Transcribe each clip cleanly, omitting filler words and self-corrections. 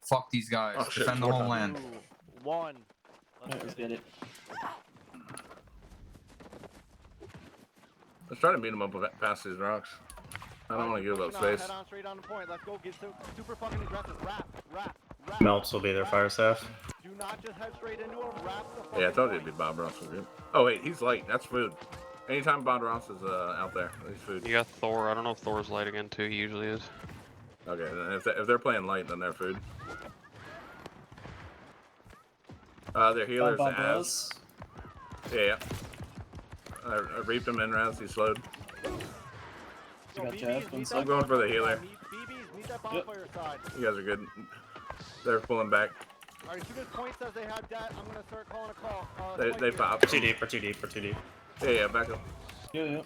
Fuck these guys. Oh, shit, Defend the homeland. 1. Let's get it. Let's try to beat them up past these rocks. I don't want to give up space. Head on straight on the point. Let's go. Get super fucking aggressive. Wrap. Melts will be their fire staff. Do not just head straight into him. Wrap the fucking Yeah, I told you it'd be Bob Ross. Oh wait, he's light. That's food. Anytime Bob Ross is out there, he's food. You got Thor. I don't know if Thor's light again too. He usually is. Okay, then if they're playing light, then they're food. Their healers as. Yeah. I reaped him in rounds. He slowed. Got Jeff. I'm going for the healer. Meet that bonfire side. You guys are good. They're pulling back. Alright, as soon as point says they have that, I'm gonna start calling a call. They pop. We're too deep. We're too deep. We're too deep. Yeah, back up. Yeah.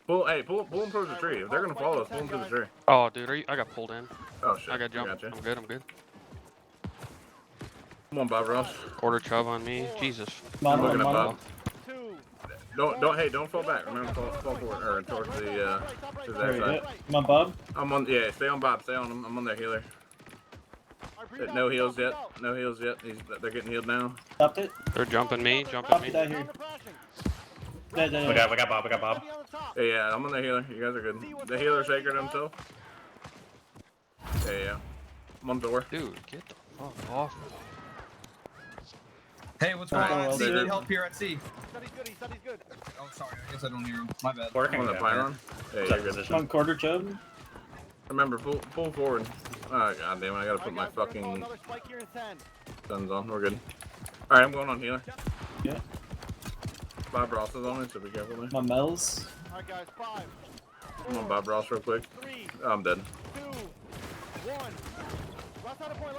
Pull them towards the tree. If they're gonna follow us, pull them to the tree. Oh, dude, I got pulled in. Oh shit. I got jumped. Gotcha. I'm good. Come on, Bob Ross. Quarter chub on me. Jesus. I'm looking at Bob. 2. Don't fall back. Remember, fall forward or towards the to their side. Come on, Bob. I'm on. Yeah, stay on Bob. Stay on him. I'm on their healer. No heals yet. No heals yet. They're getting healed now. Stopped it. They're jumping me. Bob, get out here. We got Bob. Yeah, I'm on the healer. You guys are good. The healer sacred himself. Yeah. I'm on door. Dude, get the fuck off. Hey, what's going on at sea? Need help here at sea. He said he's good. Oh, sorry. I guess I don't hear him. My bad. I'm on the pylon. Yeah, you're good. Come on, quarter chub. Remember, pull forward. Oh, god damn it. I gotta put my fucking guns on. We're good. Alright, I'm going on healer. Yeah. Bob Ross is on it, so be careful there. My Mel's. Alright, guys, 5. I'm on Bob Ross real quick. 3. I'm dead. 2. 1. Left side of point.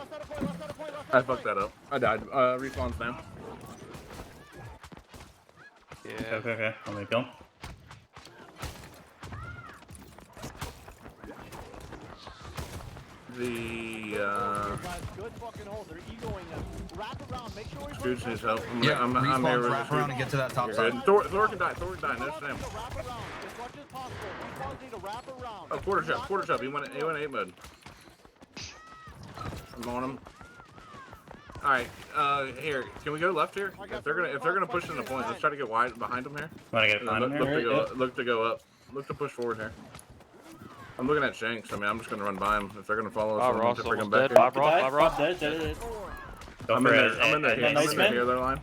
I fucked that up. I died. Respawns now. Yeah. Okay. Let me go. Good fucking hold. They're egoing them. Wrap around. Make sure Scooch needs help. I'm respawn, here with wrap around and get to that top side. Thor can die. No shame. wrap around as much as possible. Respawns need to wrap around. Oh, quarter chub. He went 8 mode. I'm on him. Alright, here. Can we go left here? If they're gonna push in the point, let's try to get wide behind them here. Want to get behind him here? Look to go up. Look to push forward here. I'm looking at Shanks. I mean, I'm just gonna run by him. If they're gonna follow us, Bob I'm Ross gonna bring them almost back dead. here. Bob Ross. Dead. I'm in there. Here, their line.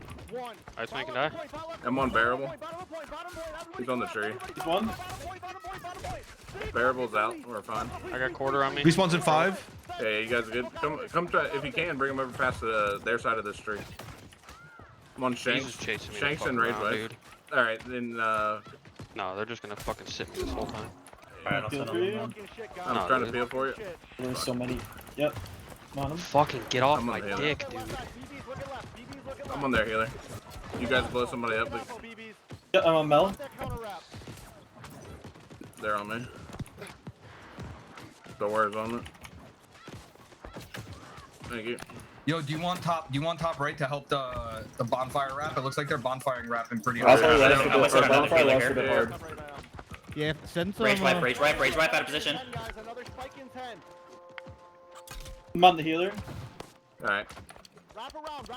Ice Man can die. I'm on Bearable. He's on the tree. He's one. Bearable's out. We're fine. I got quarter on me. Respawn's in 5. Yeah, you guys are good. Come try, if you can, bring them over past their side of this tree. I'm on He's Shanks. just chasing me. Shanks the and fuck Rage around, Wave. dude. Alright, then, No, they're just gonna fucking sit me this whole time. Alright, I'll Feel send for you. him. I'm No, trying to dude. feel for you. There's so many. Yep. Come on him. Fucking get off I'm my on the dick, dude. I'm on their healer. You guys blow somebody up. Yeah, I'm on Mel. They're on me. The word's on it. Thank you. Yo, do you want top right to help the bonfire wrap? It looks like they're bonfiring wrapping pretty I'll hard. tell you that. I'm Bonfire gonna left a bit hard. Yeah, send some. Rage wipe out of position. I'm on the healer. Alright. Wrap around.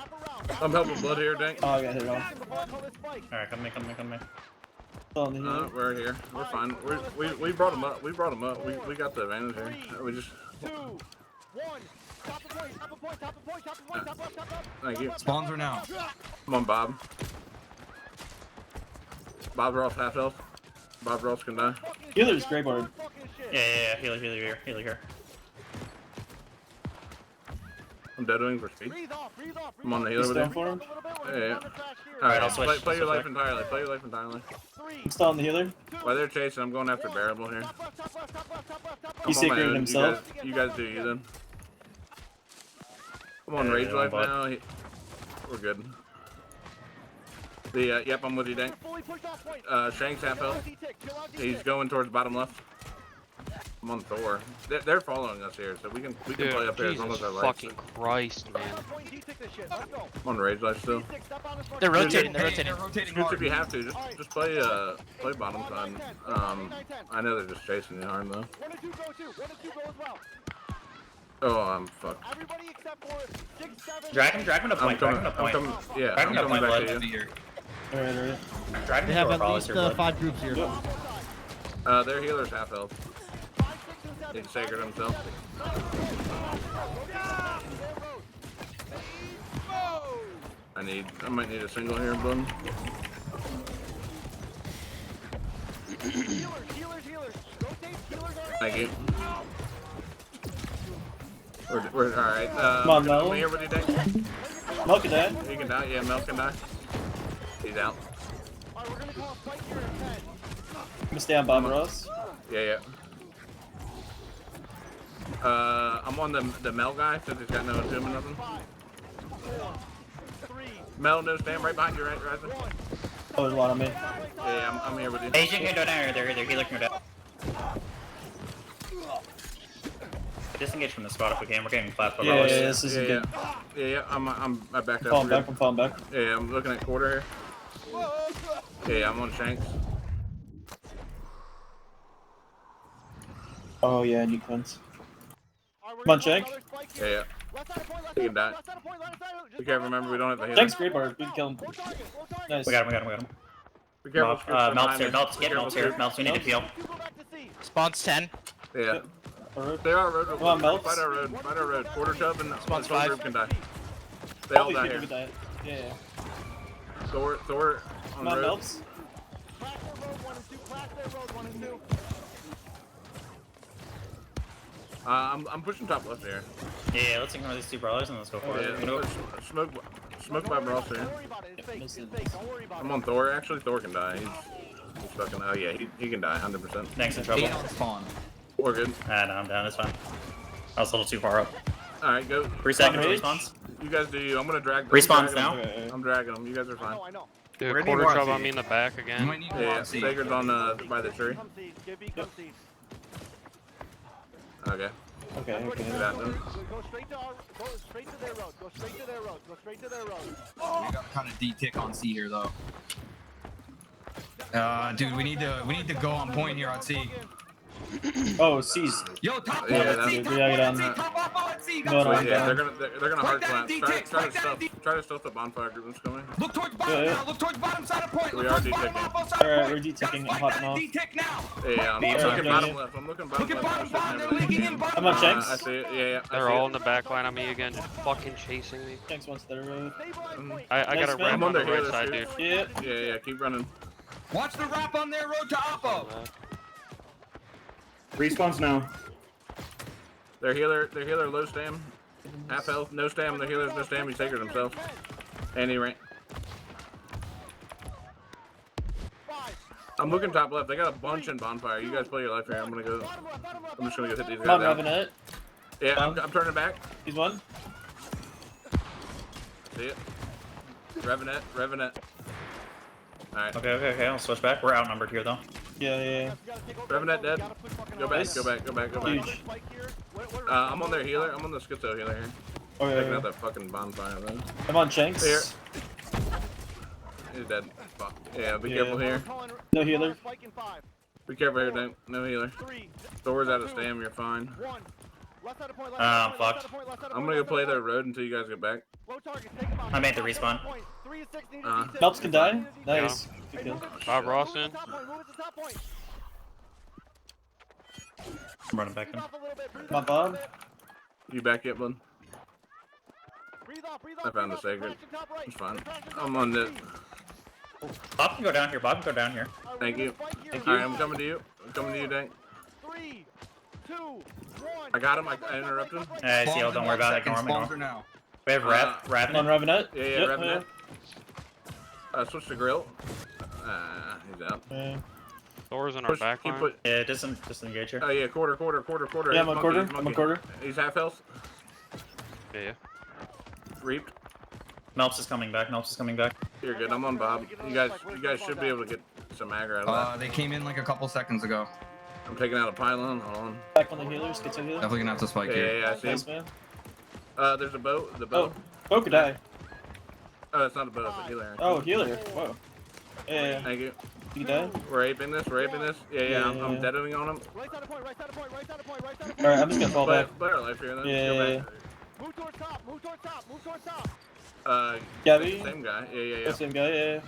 I'm helping Blood here, Dank. Oh, I got hit off. Alright, come me. Still on the healer. We're here. We're fine. We brought him up. We got the advantage here. We just... 2, 1. Top the point. Thank you. Spawns are now. Come on, Bob. Bob Ross half health. Bob Ross can die. Healer's gray board. Yeah. Healer here. I'm dead wing for speed. Breathe off. I'm on the healer He's with down him. for him. Yeah. Alright, Alright, I'll switch. play your life entirely. Play your life entirely. I'm still on the healer. While they're chasing, I'm going after Bearable here. He's I'm on my secreting own. himself. You guys do you then. I'm on Yeah, Rage you're Life on now. We're good. Yep, I'm with you, Dank. Shanks half health. He's going towards bottom left. I'm on Thor. They're following us here, so we can play Dude, up there as long Jesus as our life. fucking Christ, man. I'm on Rage Life still. They're rotating. They're rotating Scooch hard. if you have to, just play bottom side. I know they're just chasing you hard though. 1 and 2 go as well. Oh, I'm fucked. Everybody except for 6, 7. Drag him to I'm point, drag coming. him to I'm point. coming. Yeah, Drag I'm him to coming point, back bud. to Be you. here. Alright, alright. Drag him They to have our at brawlers least here, bud. 5 groups here. Their healer's half health. 5, 6, and 7. He staggered himself. I might need a single here, bud. Healers. Rotate, healers are. Thank you. We're all right. Come on, Mel. Come here, what do you think? Milk it, Dad. He can die. Yeah, Mel can die. He's out. Alright, we're gonna call a fight here in 10. I'm gonna stay on Bob Ross. Yeah. I'm on the Mel guy since he's got no tomb or nothing. 5, 4, 3, Mel, no stand right behind you, right, Ryzen? 1. Oh, there's a lot on me. Yeah, I'm here with you. Agent can go down here. Their healer can go down. Disengage from the spot if we can. We're getting flat by Yeah, brawlers. this isn't good. Yeah. I backed up. Falling We're back, I'm falling back. good. Yeah, I'm looking at quarter here. Yeah, I'm on Shanks. Oh, yeah, I need cleanse. Alright, we're Come on, gonna call Shank. another spike Yeah. here. Left side of point, left He side can of die. point, left side of point, left side of- just You gotta left remember, side. we don't have the healer. Shank's great bar. We can kill him. Low target. Nice. We got him. Be careful. Melts here. Melts. Get Melts here. Melts. We need to peel. You go back to C. Spawn's 10. Yeah. Alright. They are road. Come on, Melts. Fight our road. Quarter shove and Spawn's this one 5. group can die. They all Holy die shit, here. we died. Yeah. Thor on Come on, road. Melts. Clash their road 1 and 2. Clash their road 1 and 2. I'm pushing top left here. Yeah, let's ignore these 2 brawlers and let's go for it. Yeah, You know, smoke by Ross here. Don't worry about it. It's fake. It's fake. Don't worry about it. I'm on Thor. Actually, Thor can die. He's fucking. Oh yeah, he can die 100%. Thanks in trouble. 8 on spawn. We're good. Ah, no, I'm down. It's fine. I was a little too far up. All right, go. 3 seconds Rage. respawns. You guys do you. I'm gonna drag. Respawns I'm dragging now. them. Okay. I'm dragging them. You guys are fine. I know. Dude, We're gonna quarter need shove more on me in the back You again. might need Yeah, to see. Sager's on by the tree. Come C. Give B, come C. Okay. Okay, okay. That done. Go straight to our, go straight to their road. Go straight to their road. Go straight to their road. We got kind of D-tick on C here though. Dude, we need to go on point here on C. Oh, C's. Yo, top Yeah, one at that's- C, top yeah, one get at on C, that. top off at C. No, no, Wait, I'm yeah, down. they're gonna hard Break clap. down D-ticks, break down Try to stuff the bonfire group that's coming. Look towards bottom Yeah, yeah. now. Look towards bottom side of point. We Look are towards bottom D-ticking. off side Alright, of we're point. D-ticking. Gotta I'm fight hopping that off. D-tick now. Yeah, I'm Beat looking her. bottom left. I'm looking bottom Look at left. bottom. They're linking in bottom. I'm on Shanks. I see it. Yeah. I They're see all it. in the back line on me again, just fucking chasing me. Thanks once to the road. Stabilize point. I Nice, got a man. ramp I'm on on the their right healer, side, dude. dude. Yeah. Yeah, keep running. Watch the wrap on their road to Oppo. Respawns now. Their healer low stam. Half health, no stam. Their healer's no stam. He takered himself. And he ran. 5. I'm looking top left. They got a bunch in bonfire. You guys play your life here. I'm gonna go. Bottom left, bottom left. I'm just gonna go hit these Come on, guys out. Revenant. Yeah, I'm turning back. He's one. See it? Revenant. Alright. Okay. I'll switch back. We're outnumbered here, though. Yeah. Revenant dead. Go back, Nice. go back. Huge. I'm on their healer. I'm on the schizo healer here. Taking out Okay. that fucking bonfire though. I'm on Shanks. Here. He's dead. Fuck. Yeah, be Yeah. careful here. No healer. Spike in 5, Be careful here, don't. No healer. 3, Thor's out of stam, you're fine. 1. Left side of point, fucked. I'm gonna go play their road until you guys get back. Low target, take him out. I made the respawn. 3 to 6, need Uh, to D6. Melts can die. Need to D6. Nice. Hey, Good kill. move it. Bob Move Ross it to in. top point, move it to top point. I'm running back Breathe in. off a little bit, breathe Come on, off a little Bob. bit. You back yet, bud? Breathe off, breathe I off. found breathe the off. sacred. Crash to top right. It's fine. Crash to top I'm right. on the. Bob can go down here. Alright, we're Thank gonna you. spike here. Alright, I'm coming to you. I'm coming to you, Dank. 3, 2, 1. I got him. I interrupted him. Hey, CL, don't worry about it. Ignore him. Ignore Spawns him. are now. We have Come on, Raven. Revenant. Yeah, Yep, Revenant. Switch to grill. He's out. Yeah. Thor's in our Push, back keep line. put. Yeah, disengage here. Oh yeah, quarter. Yeah, I'm He's on quarter. he's I'm on monkey. quarter. He's half health. Yeah. Reaped. Melps is coming back. You're good. I'm on Bob. You guys should be able to get some aggro out of that. They came in like a couple seconds ago. I'm taking out a pylon. Hold on. Back on the healers. Get to healer. Definitely gonna have to spike here. Yeah, I see Nice, him. man. There's a boat. The Oh, boat. Bo could die. Oh, it's not a boat. It's a healer. Oh, healer. Whoa. Yeah. Thank you. You die? We're aping this. We're aping this. Yeah, I'm Yeah. deadening on him. Right side of point, right side of point, right side of point, right side of point. Alright, I'm just gonna fall back. Play our life here then. Yeah, Go yeah, back. Move towards top, move towards top, move towards top. Gabby? Same guy. Yeah. The same guy, yeah.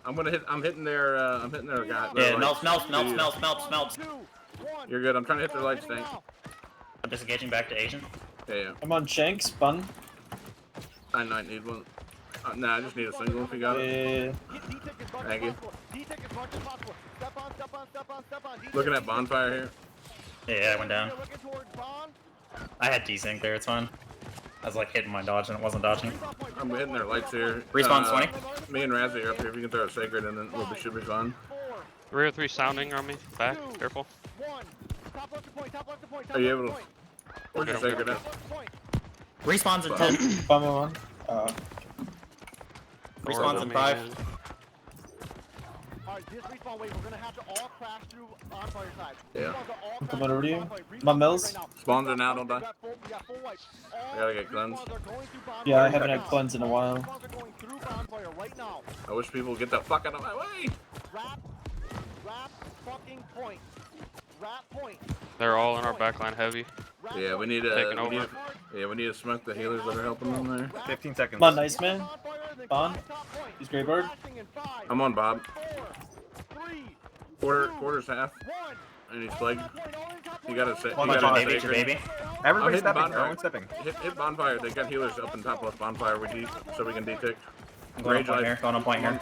I'm hitting their guy. Yeah, their melts. Two, one. You're good. I'm trying to hit their lights, tank. I'm disengaging back to Asian. Yeah. I'm on Shanks, bun. I might need one. Nah, I just need a single if you got it. Yeah. Thank you. Step on, step on, step on, step on. Looking at bonfire here. Yeah, I went down. Looking towards Bond. I had desync there, it's fine. I was like hitting my dodge and it wasn't dodging. I'm hitting their lights here. Respawn's 20. Me and Razzie are up here. If you can throw a sacred and then should be fine. 303 sounding on me. Back. Careful. Are you able to? Where's your sacred at? Respawn's in 10. Bum on. Doors Respawn's on in me 5. again. Alright, this respawn wave, we're gonna have to all crash through bonfire side. Yeah. I'm coming over to you. My mills? Spawns are now, don't die. I gotta get cleansed. Yeah, I haven't had cleanse in a while. I wish people would get the fuck out of my way. Wrap fucking point. Wrap point. They're all in our backline heavy. Yeah, we need to. Taking over. We need to smoke the healers that are helping them there. 15 seconds. Come on, nice man. Bond. He's Grey Bird. I'm on Bob. Quarter's half. And he's flagged. You gotta say. One bunch of baby to baby. Everybody's hitting stepping. bonfire. Everyone's stepping. Hit bonfire. They got healers up in top left bonfire. So we can detick. I'm going on point here. Going on point here.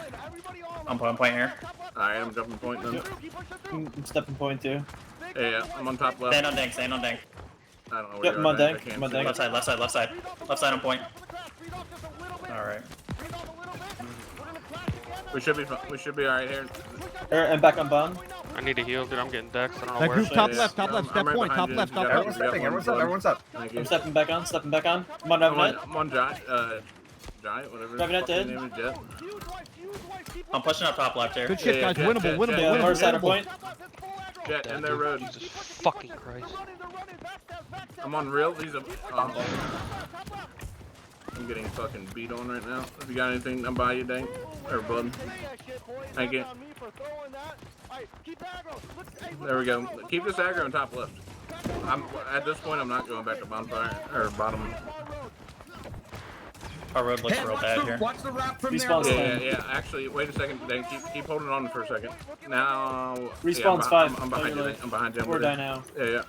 I'm on point here. Alright, I'm jumping point then. I'm stepping point too. Yeah, I'm on top left. Stand on dank. Stand on dank. I don't know where Yep, you're I'm on at. dank, I can't I'm on see. dank. Left side. Left side. Left side. Left side on point. Alright. We should be alright here. And back on Bond. I need to heal, dude. I'm getting dex. I don't know That where. group top Yeah, left, top I'm left, step right point, top behind you. left, You top got left. one. Everyone's stepping. Everyone's up. Everyone's up. Thank I'm you. stepping back on, stepping back on. I'm on Revenant. I'm on Giant, whatever. Revenant his fucking dead. name is, Jet. I'm pushing up top left here. Good shit, Yeah, guys. yeah, Winnable, yeah, winnable, yeah. Yeah, north side of winnable. point. Jet in their road. Jesus fucking Christ. I'm on real. I'm getting fucking beat on right now. If you got anything, I'm by you, Dank. Or Bud. Thank you. There we go. Keep this aggro on top left. At this point, I'm not going back to bonfire or bottom. Our road looks real bad here. Watch the wrap from there. Respawn's Yeah. Actually, wait a second, Dank. Keep holding on for a second. Now. Respawn's yeah, 5. I'm behind you, Dank. I'm behind you. Or die now. Yeah.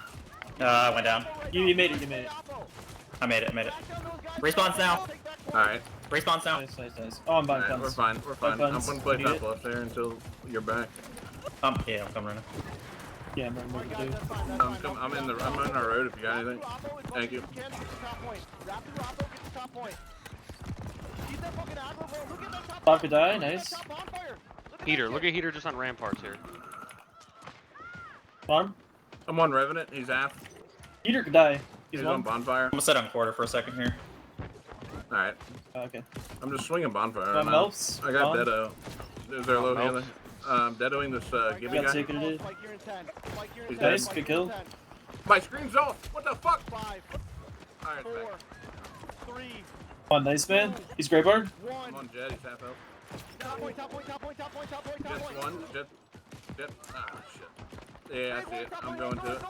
I went down. You made it, you made it. I made it. Respawns now. Alright. Respawns now. Nice, nice, nice. Oh, I'm buying Alright, guns. we're fine. I'm Buttons. gonna play Idiot. top left there until you're back. Yeah, I'm coming right now. Yeah, I'm running over too. I'm in our road if you got anything. Thank you. Bob could die, nice. Heater. Look at Heater just on ramparts here. Bond. I'm on Revenant. He's half. Eater could die. He's He's on one. bonfire. I'm gonna set on quarter for a second here. Alright. Okay. I'm just swinging bonfire. Got Right now. melts. I got Bond. Deado. Is there a low healer? Melts. Deadoing this Gibby Got guy. secreted. He's Nice, dead. good kill. My screen's off. What the fuck? 5, Alright, 4, back. 3, Oh, nice man. He's Grey Bird. 1. I'm on Jet. He's half health. Top point, top point, top point, top point, top point, top Jet's point. one. Jet. Ah, shit. Yeah, I see it. I'm going to it.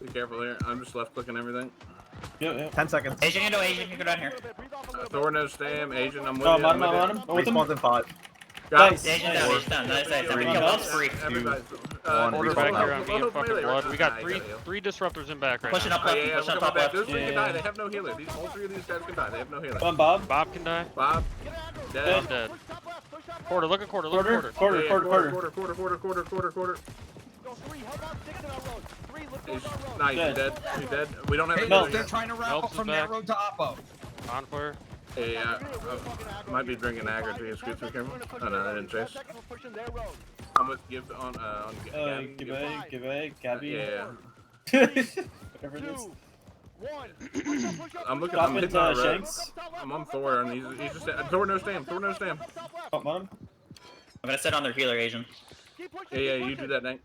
Be careful here. I'm just left clicking everything. Yeah. 10 seconds. Asian, you can go Asian. You can go down here. Thor no stam. Asian. I'm with Oh, you. I'm on him. I'm with him. Respawns in 5. Got Nice. it. Asian down. Asian down. Nice. Every Three. kill else free. Everybody. One. Quarter Respawn back out. here on me and fucking melee blood. right We now. got Nah, you gotta three disruptors in back right Pushing now. up left. Yeah, Pushing we're up coming top back. left. Those three can die. Yeah. They have no healer. All three of these guys can die. They have no healer. Come on, Bob. Bob can die. Bob. I'm Dead. dead. Quarter. Look at quarter. Look at Quarter. quarter. Quarter. Nice. He's Dead. dead. He's dead. We don't have Hey, a No. healer they're yet. trying to wrap Melts up is from back. that road to Oppo. Bonfire. Yeah, might be drinking aggro to scoot through camera. Oh no, I didn't chase. I'm with Gibbs on Gabby. Give a, Gabby. Yeah. Whatever it is. I'm looking. Drop I'm hitting into on a road. Shanks. I'm on Thor, and he's just Thor no stam. Thor no stam. Oh, man. I'm gonna set on their healer Asian. Yeah, you do that, Dank.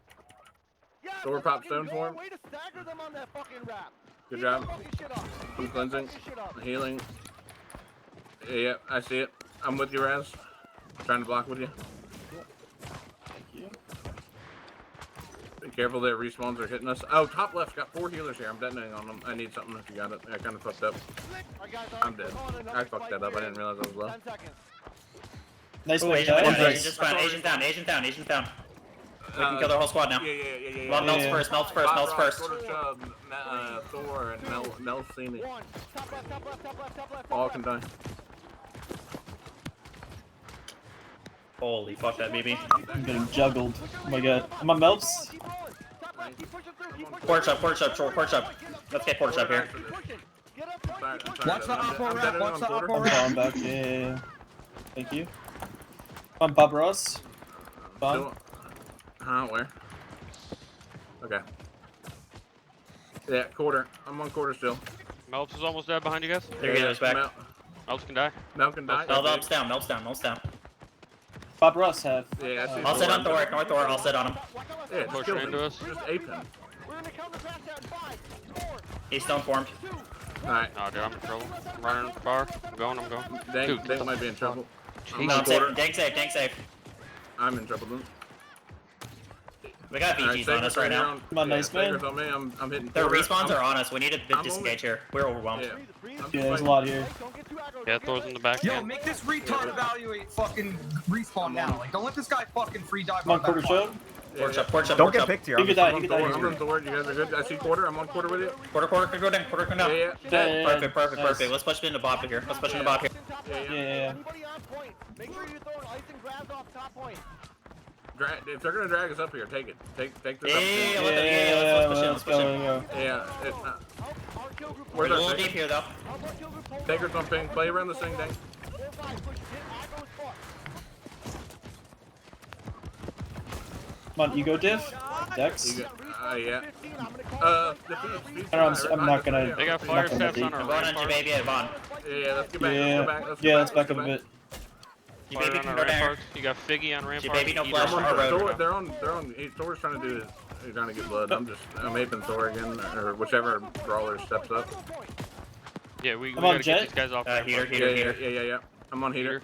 Thor pop stone for him. Good job. I'm cleansing, healing. Yeah, I see it. I'm with you, Raz. Trying to block with you. Careful there, respawns are hitting us. Oh, top left, got 4 healers here. I'm detonating on them. I need something if you got it. I kind of fucked up. I'm dead. I fucked that up. I didn't realize I was low. 10 seconds. Nice Ooh, one, Asian went down, guys. Asian just found, Asian's down, Asian's down, Asian's down. We can kill their whole squad now. Yeah. Well, Mel's first, Mel's first, Mel's first. Quarter chub, Thor, and Mel see me. One. Top left, top left, top left, top left. All can die. Holy fuck that BB. I'm getting juggled. Oh my god. I'm on Melps. Keep rolling. Top left, keep pushing through, keep pushing Porch up, porch up, porch up. Let's get porch up here. through. Keep pushing. Get up, point, Sorry, keep I'm pushing. sorry. Watch the I'm Oppo dead rep, in watch on the quarter. Oppo I'm rep. falling back. Yeah. Thank you. I'm Bob Ross. Bon. Where? Okay. Yeah, quarter. I'm on quarter still. Melts is almost dead behind you guys. There he goes back. Melts can die. Mel can die. Mel's down, Mel's down, Mel's down. Bob Ross have. Yeah, I see. I'll sit on Thor, ignore Thor, I'll sit on him. Yeah, just Push kill into him. us. Just ape him. We're gonna counter crash that in 5, 4, He's stone formed. 2, Alright. Oh, dude, I'm in trouble. I'm running far. I'm going. Dank Dude, might be in trouble. I'm No, on I'm safe, quarter. tank safe, tank safe. I'm in trouble. Dude. We got VGs on us right now. Come on, nice man. Sager's on me. I'm hitting. Their quarter. respawns I'm- are on us, we need to I'm disengage here. We're overwhelmed. Yeah. breathe. I'm Yeah, there's a fighting. lot here. Don't get too aggro. Yeah, Thor's in the back. Yo, make this retard evaluate fucking respawn now. Like, don't let this guy fucking free dive Come on, on quarter that chub. Porch up, porch up, Don't porch get up. picked here. You could die, I'm you on could die. Thor. you I'm could on die. Thor. You guys are good. I see quarter. I'm on quarter with you. Quarter, go down, quarter, go down. Yeah. Yeah, yeah, Perfect, perfect, nice. perfect. Let's push it into bot here. Let's push it into bot here. Yeah. Yeah. Anybody on point? Make sure you throw an ice and grabs off top point. If they're gonna drag us up here, take it. Take this up. Yeah, Yeah. let them, yeah, let's push in, let's push in. go. Yeah. Our kill group. We're a Where's our little second? deep here though. Help our kill group pull Taker's back. on ping. Play around this thing, Dank. 4-5, push. Hit aggro as fuck. Come on, ego diff. Dex. You got, yeah. 15, I'm gonna call Defeat. I don't know, I'm not gonna- They got I'm fire not gonna steps beat. on I'm our going right on part. Jababy at Vaughn. Yeah, let's get back. Let's go back. Yeah, let's back up a bit. Fire Jababy on can our go right down. part. You got Figgy on rampart. Jababy, no Eater flash on on our rampart. road. They're on. Thor's trying to do. He's trying to get blood. I'm aping Thor again, or whichever brawler steps up. Yeah, we Come on, gotta Jet. get these guys off. rampart. Heater. Yeah. I'm on heater.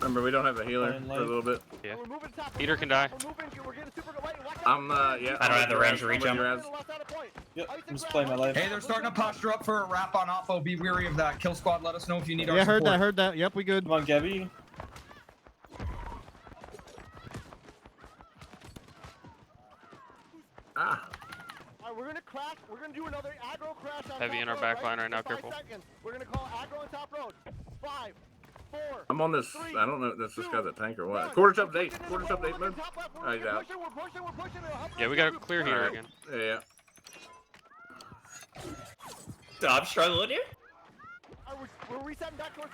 Remember, we don't have a healer Fine, for a little bit. Yeah. We're moving top. Heater can die. We're moving. We're getting super light. Watch out. I'm yeah. I don't have the range to reach him. Left side of point. Yep, I'm just playing my life. Hey, they're starting to posture up for a wrap on Oppo. Be weary of that. Kill squad, let us know if you need our Yeah, support. heard that. Yep, we good. Come on, Gabby. Alright, we're gonna crash. We're gonna do another aggro crash on Heavy top in our road, back line right now, 5 careful. seconds. We're gonna call aggro on top road. 5, 4. I'm on this. I don't know if this guy's a tank or what. Quarter chub's 8. Quarter chub's 8 man. Oh, he's out. We're pushing. Yeah, we got to clear heater again. Yeah. I'm struggling here. We're resetting back towards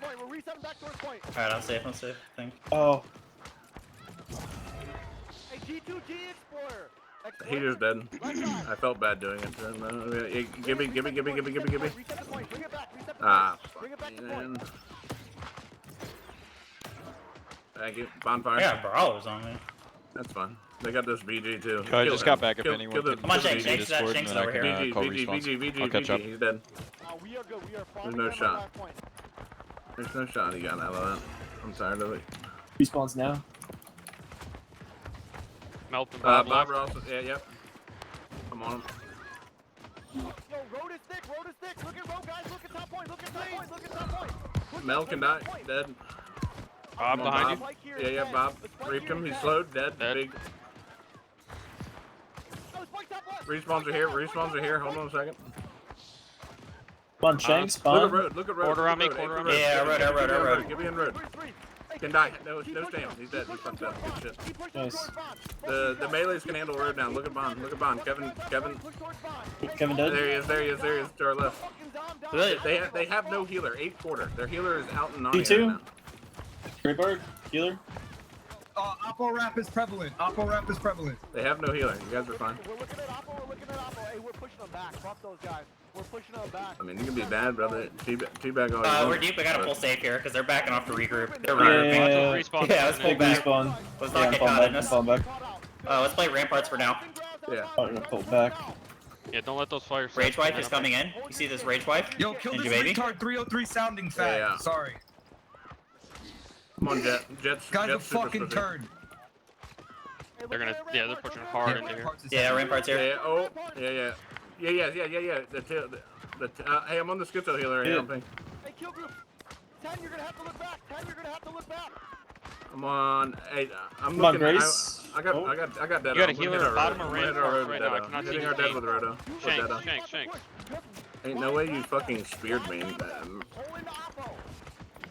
point. Alright, I'm safe, Thank Oh, Hey, G2G Explorer. Heater's dead. I felt bad doing it. Give me. Reset the point. Bring it back. Ah, Bring it back to man. point. Thank you. Bonfire. Yeah, brawlers on me. That's fine. They got this BG too. Okay, I Kill just him. got back if Kill- anyone kill the- can Come on, kill the Shanks, BG. Shanks, Discord, Shanks and then I over can here. call BG, respawns. I'll catch up. He's dead. We are good. We are far. There's no shot. There's no shot he got out of that. I'm tired of it. respawns now. Melt and Bob Bob left. Ross. Yeah, yep. I'm on him. Yo, road is thick. Look at road, guys. Look at top point. Push Mel top can point. die. Dead. Bob Come on, behind you. Bob. Spike here Yeah, is yeah, dead. Bob. The spike Reaped here him. is He's dead. slowed. Dead. Dead. Big. Oh, spike top left. Respawns are here. Respawns are here. Hold on a second. Come on, Shanks, Look spawn. at road. Look at road. Quarter on me, Look at quarter on road. me. Yeah, Give me road. Give me in road. Hey, Can die. No keep stamina. pushing. He's dead. He fucked up. Good shit. Keep pushing Nice. towards Bond. The melees can handle road now. Look at Bond. Look at Bond. Kevin. Push towards Bond. Kevin dead. There he is. To our left. Fucking Dom. Really? They have no healer. 8 quarter. Their healer is out and non D2? right now. Great bird. Healer. Oppo rap is prevalent. They have no healer. You guys are fine. We're looking at Oppo. Hey, we're pushing them back. Fuck those guys. We're pushing them back. I mean, you can be bad, brother. Teabag all you We're want. deep, we gotta pull safe here, because they're backing off to regroup. They're Yeah. regrouping. Respawn. Yeah, let's pull Big back. respawn. Let's Yeah, not I'm get falling caught back. in I'm this. falling back. Let's play ramparts for now. Yeah. Oh, you're gonna pull back. Yeah, don't let those fires. Rage wife is coming in. You see this rage wife? Yo, kill Ninja this baby. retard 303 sounding fat. Yeah. Sorry. Come on, Jet. Jet's Guy's a super fucking slippy. turd. They're gonna, yeah, they're pushing hard into here. Ramparts is Yeah, heavy. Rampart's Yeah, here. yeah, oh, yeah. Hey, I'm on the schizo healer right now. I'm thinking. Hey, kill group. 10, you're gonna have to look back. 10, you're gonna have to look back. I'm on. Hey, I'm Come on, looking. Grace. I got Oh. dead. You got a I'm gonna healer hit our bottom road. of I'm gonna hit our ramparts road right with now. I Dedo. cannot see Hitting you. our dead with Roto. Shank, With Dedo. shank, shank. Ain't no way you fucking speared me. Hold into Oppo.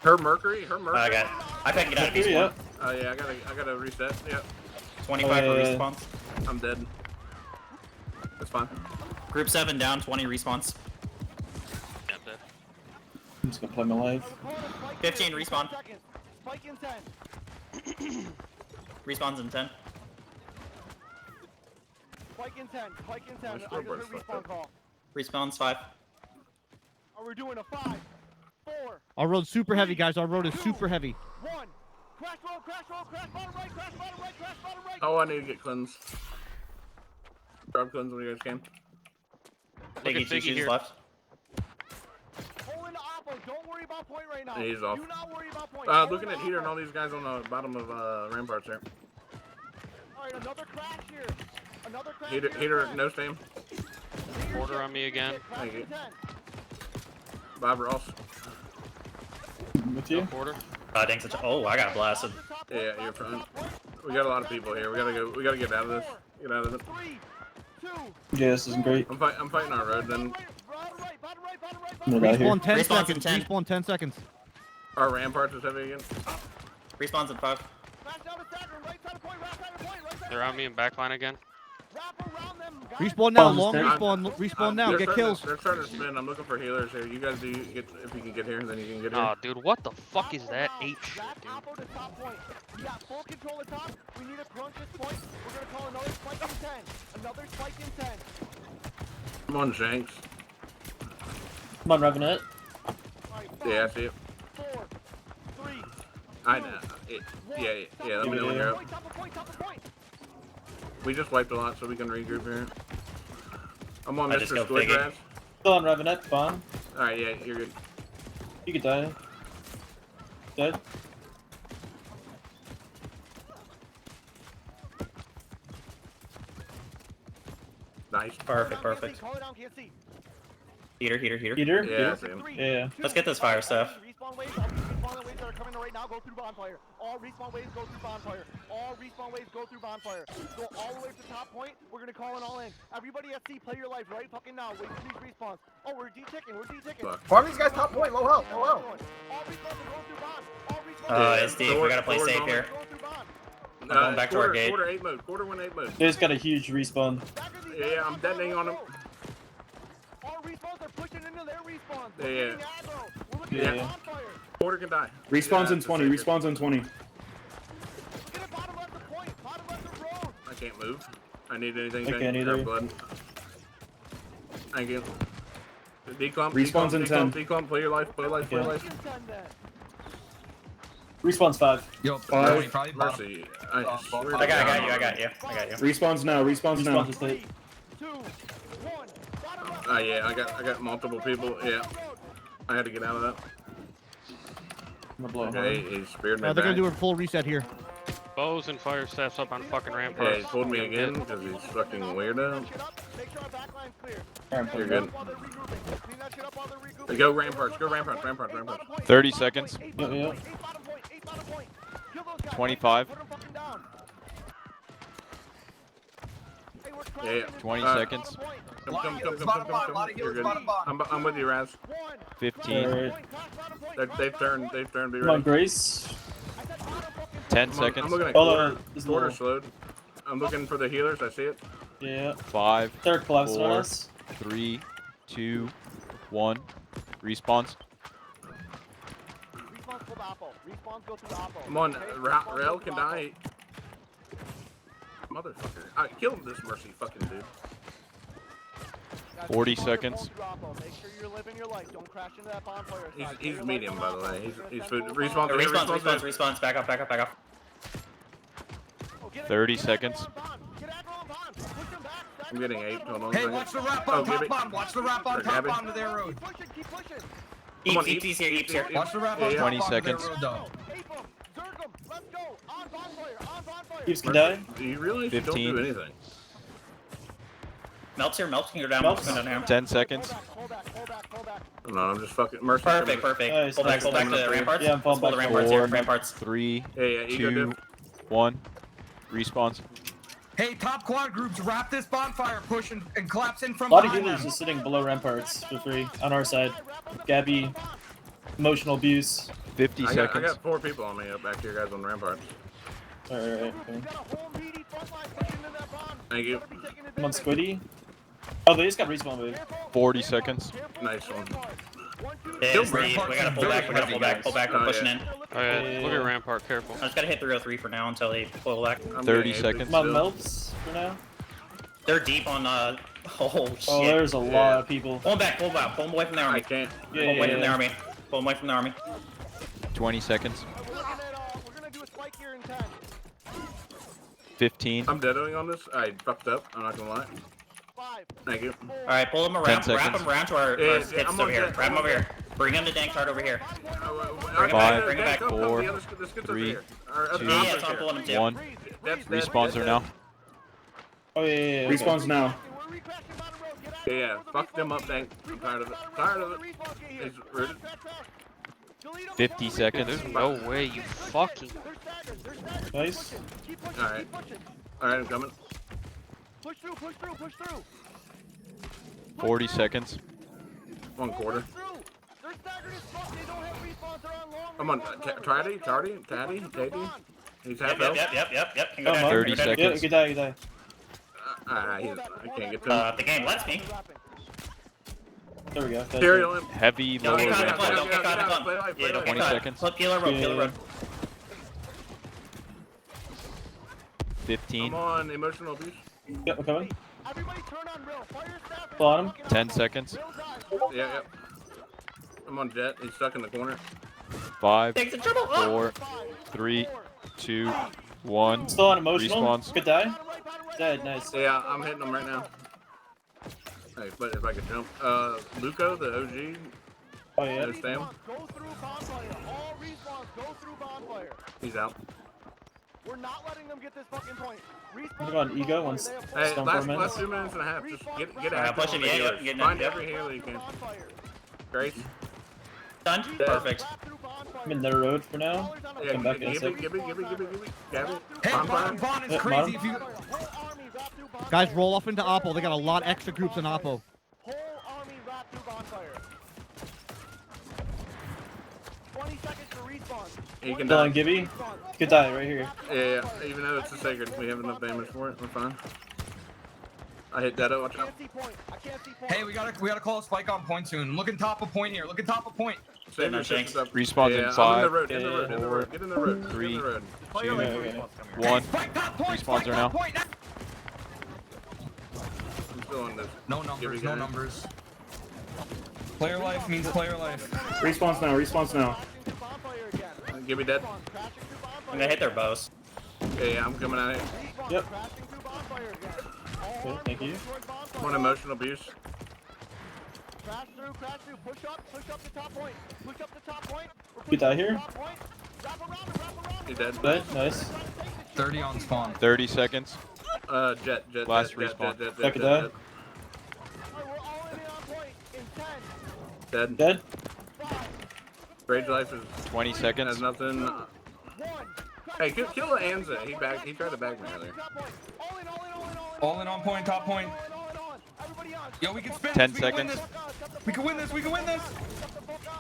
Her Mercury. I got. I can't get out of these Yeah. one. Oh yeah, I gotta reset. Yeah, 25 Oh, yeah, yeah. respawns. I'm dead. That's fine. Group 7 down, 20 respawns. Yeah, I'm dead. I'm just gonna play my life. 15 respawn. Spike in 10. Respawns in 10. Spike in 10. Spike in 10. My I just scoreboard's heard fucked respawn up. call. Respawns 5. Are we doing a 5, 4, Our road's super heavy, guys. Our road is super heavy. 1? Crash roll, crash roll, crash bottom right, crash bottom right, crash bottom right. Oh, I need to get cleansed. Grab cleanse when you guys can. Look at Biggie, 2 Biggie shoes here. left. Hold into Oppo. Don't worry about point right now. Yeah, he's off. Do not worry about point. Looking at heater and all these guys on the bottom of ramparts there. Alright, another crash here. Another crash Heater, here. heater, crash. no stain. Order on me again. Crash Thank in you. 10. Bob Ross. With No you. quarter. Dang such a. Oh, I got blasted. Yeah, you're fine. We got a lot of people here. We gotta go. We gotta get out of this. Get out of it. 3, 2, Yeah, this isn't great. I'm fighting our road. Then bottom right, bottom right, bottom right, I'm bottom gonna right. die here. Respawn 10 Respawn's in seconds. 10. Respawn 10 seconds. our ramparts is heavy again. Respawns in 5. Crash down to stagger, right side of point, right side of point, right side of They're on me in backline again. Wrap around them, guys. Respawn now. Bombs Long down. respawn. Respawn now. They're Get starting kills. They're starting to spin. I'm looking for healers here. You guys do get if you can get here, then you can get here. Aw, dude, what the fuck is Wrap that around. 8 shit, Wrap dude? Oppo to top point. We got full control at top. We need to crunch this point. We're gonna call another spike in 10. Another spike in 10. Come on, Shanks. Come on, Revenant. Alright, Yeah, I see it. 4, 3, I know. Yeah. Let me know when you're up. Point, top of point, top of point. We just wiped a lot, so we can regroup here. I'm on I just Mr. killed Squid Biggie. Grass. Still on Revenant. Bomb. All right, yeah, you're good. You could die. Dead. Nice. Perfect, perfect. Call it down, can't see. Heater. Heater. Yeah, I Heater. see him. Yeah. Let's get this fire stuff. Respawn waves, all respawn waves that are coming in right now go through bonfire. All respawn waves go through bonfire. All respawn waves go through bonfire. Go all the way to the top point. We're gonna call it all in. Everybody at sea, play your life right fucking now. Wait for these respawns. Oh, we're D-ticking. We're D-ticking. Fuck. Why are these guys top point? Low health. Low health. All respawns are going through bond. All respawns It's deep. We gotta play Thor's safe on here. it. going through bond. I'm going back to our gate. Quarter 8 mode. Quarter 1 8 mode. They just got a huge respawn. Stagger these Yeah, guys I'm up, detonating on him. All respawns are pushing into their respawns. Yeah, We're yeah. getting aggro. We're looking Yeah. at bonfire. Quarter can die. Respawns Yeah, in 20. that's a savior. Respawns in 20. Look at the bottom left of point. Bottom left of road. I can't move. I need anything. I Shank. can't either. Grab blood. Thank you. Declump. Respawns in 10. Declump. Play your life. Play life. Play Yeah. life. Fucking send that. Respawn's 5. Yo, Five. probably bottom. Mercy. I swear to I got God. you. I got you. Respawns now. Respawns now. Respawn's just 8. 2, 1. Bottom left. Yeah, I got multiple people. Yeah, I had to get out of that. I'm gonna blow Okay, hard. he speared me They're back. gonna do a full reset here. Bows and fire staffs up on fucking Yeah, ramparts. he pulled me again because he's fucking weirdo. Make sure our backline's clear. Alright, You're play good. While they're regrouping. Clean that shit up while they're regrouping. Go ramparts. Go ramparts. Ramparts. Eight Ramparts. bottom point, 30 eight bottom seconds. point, eight bottom Yeah, point, eight bottom point, eight bottom point. Kill those guys. 25. Put 'em fucking down. Hey, we're Yeah, crashing yeah. into 20 bottom seconds. point. Come. Lot of healers, bottom bottom, lot of You're healers, good. bottom bottom. I'm with you, Raz. 1. 15. Alright. Point, crash bottom point, They, crash they've bottom turned. point. They've turned. Be Come on, ready. Grace. I said bottom fucking 10 I'm seconds. looking at Oh, quarter. it's Quarter low. slowed. I'm looking for the healers. I see it. Yeah. 5, They're collapsing on 4. us. 3, 2, 1. Respawns. Respawns pull the Oppo. Respawns go through the Oppo. Come on, Okay? Rael Respawns go can through the die. Motherfucker. I killed this mercy fucking dude. Guys, 40 respawns are seconds. pulling through Oppo. Make sure you're living your life. Don't crash into that bonfire. He's side. Play your medium, life by the on way. Oppo. He's We're gonna food. send Respawn. full here, Respawns. here. Respawns. Back off. Oh, get it, 30 get aggro seconds. on Bond. Get aggro on Bond. Push him back. I'm getting 8. Hold on. a Hey, second. watch the wrap Oh, on give top it- bottom. Watch the wrap on Grab top it. bottom of their road. Keep pushing. Keep pushing. Come on, Eeps here. Watch the wrap Yeah, on yeah. top 20 bottom of their seconds. road, though. Ape him. Zerg him. Let's go. On bonfire, on bonfire. Keeps can die. You really don't 15. do anything. Melts here, melts can go down. Melts. Melts can go down. 10 seconds. Pull back. No, I'm just fucking Mercy. Perfect. Nice, Pull back nice. to the ramparts. Yeah, I'm Let's falling pull the back. ramparts here. 4, Ramparts. 3, Yeah, ego 2, div. 1. Respawns. Hey, top quad groups, wrap this bonfire, push and collapse in from A lot of behind healers them. just sitting below ramparts for free on our side. Gabby, emotional abuse. 50 I seconds. got 4 people on me up back here, guys, on the ramparts. Alright. We got a whole meaty front line pushing in that bond. Thank you. Come on, Squiddy. Oh, they just got respawn wave. 40 seconds. Nice one. Yeah, Kill we gotta pull back. We gotta pull back. Pull back. We're Oh, pushing yeah. in. Alright, look at Rampart, careful. I just gotta hit 303 for now until they pull back. I'm 30 getting seconds. Come on, still. melts for now. They're deep on oh shit. Oh, there's a lot of people. Pull them back. Pull them back. Pull them away from the I army. can't. Pull them away from the army. Pull them away from the army. 20 seconds. We're gonna do a spike here in 10. 15. I'm deadoing on this. I fucked up. I'm not gonna lie. 5. Thank you. All right, pull them 10 around. Wrap seconds. them around to our Yeah, hits I'm over on here. deck. Wrap them over here. Bring them to Dank Tart over here. Bring back, bring it back. 4, 3, 2, Yeah, that's what I'm pulling them to. 1. Respawns are now. Oh, yeah. Respawns now. We're recrashing bottom road. Get out. Yeah, fuck them up, Dank. I'm tired of it. Tired of it. It's rooted. 50 seconds. There's no way you fucking... Nice. Alright. Alright, I'm coming. Push through. 40 seconds. 1/4. They're staggered as fuck. They don't have respawns. They're on long. I'm on. Taddy. He's half health. Yep. Can Oh, go down. Mark. 30 Can go down. seconds. Good die. I can't get to him. If the game lets me. There we go. That's Serial it. him. Heavy Don't lower get caught in the rampart. flood. Don't get caught in the Play flood. life, Yeah, don't get 20 caught. seconds. Look, peel the road. Peel the road. 15. I'm on emotional abuse. Yep, I'm coming. Everybody turn on rail. Fire staff. Bottom. 10 seconds. Yeah. I'm on jet. He's stuck in the corner. 5, Take the triple. 4, 3, 2, 1. Still on emotional. Respawns. Good die. Dead. Nice. Yeah, I'm hitting him right now. Hey, but if I could jump. Luco, the OG. Oh, yeah. Understand? Go through bonfire. All respawns go through bonfire. He's out. We're not letting them get this fucking point. Respawn. Come on, ego. Once. Hey, Stun for a minute. last 2 minutes and a half. Just get Alright, out. push him, yeah, get Find him. every healer you can. Grace. Done. Perfect. I'm in their road for now. Yeah, Come back in a sec. Gibby. Gabby. Hey, Bonfire. Bon is Yeah, crazy bottom. if you... Guys, roll off into Oppo. They got a lot extra groups in Oppo. Whole army wrapped through bonfire. 20 seconds to respawn. He can Still on die. Gibby. Good die right here. Yeah, even though it's a sacred, we have enough damage for it. We're fine. I hit Deado. Watch out. I can't see point. Hey, we gotta call a spike on point soon. Look in top of point here. Look at top of point. Save No your shit shanks. stuff. Respawns in yeah, I'm in 5, the road. In the road. In the 4, road. Get in the road. 3, Get in the road. 2, Okay. 1. Spike top point. Respawns Spike are top now. point. I'm still on this. No Gibby numbers. guy. No numbers. Player life means player life. Respawns now. Respawns now. Gibby dead. I'm gonna hit their bows. Yeah, I'm coming at it. Yep. Okay, thank you. I'm on emotional abuse. Crash through, push up the top point. Push up the top point. Good die here. Wrap around. He's dead. Dead. Nice. 30 on spawn. 30 seconds. Jet. Last jet, respawn. Jet. Second die. Alright, we're all in on point in 10, Dead. Dead. 5, Rage life is 20 has seconds. nothing. 1. Hey, kill the Anza. He tried to bag me earlier. All in on point. Top point. Everybody on. Yo, we can spin 10 this. We can win seconds. this. We can win this. We can win this.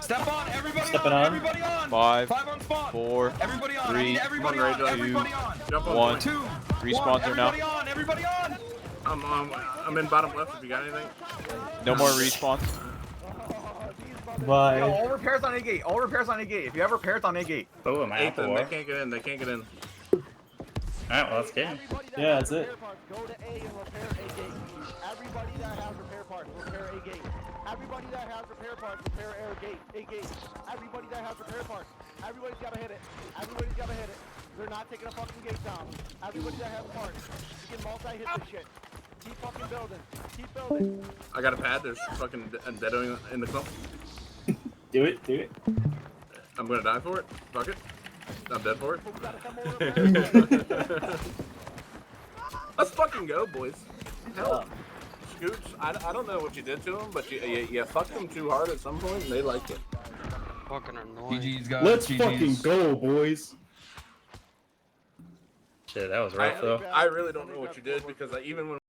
Step on. Everybody Stepping on. on. Everybody on. 5, 5 on spawn. 4, Everybody on. I 3, need everybody Come on, on. Rage, Everybody on. Jump on 1. point. 2. Respawns are now. Everybody on. Everybody on. I'm in bottom left if you got anything. No more respawns. Bye. all repairs on A gate. All repairs on A gate. If you have repairs on A gate. Oh, am I out the Ethan, war? they can't get in. They can't get in. Alright, well, that's good. Yeah, that's it. Go to A and repair A gate. Everybody that has repair parts, repair A gate. Everybody that has repair parts, repair A gate. Everybody that has repair parts. Everybody's gotta hit it. Everybody's gotta hit it. They're not taking a fucking gate down. Everybody that has parts. You can multi-hit this shit. Keep fucking building. Keep building. I got a pad. There's fucking deadoing in the clump. Do it. I'm gonna die for it. Fuck it. I'm dead for it. Let's fucking go, boys. Hell, Scoots, I don't know what you did to them, but you fucked them too hard at some point, and they liked it. Fucking annoying. GG's, guys. Let's GG's. fucking go, boys. Shit, that was rough though. I really don't know what you did because even when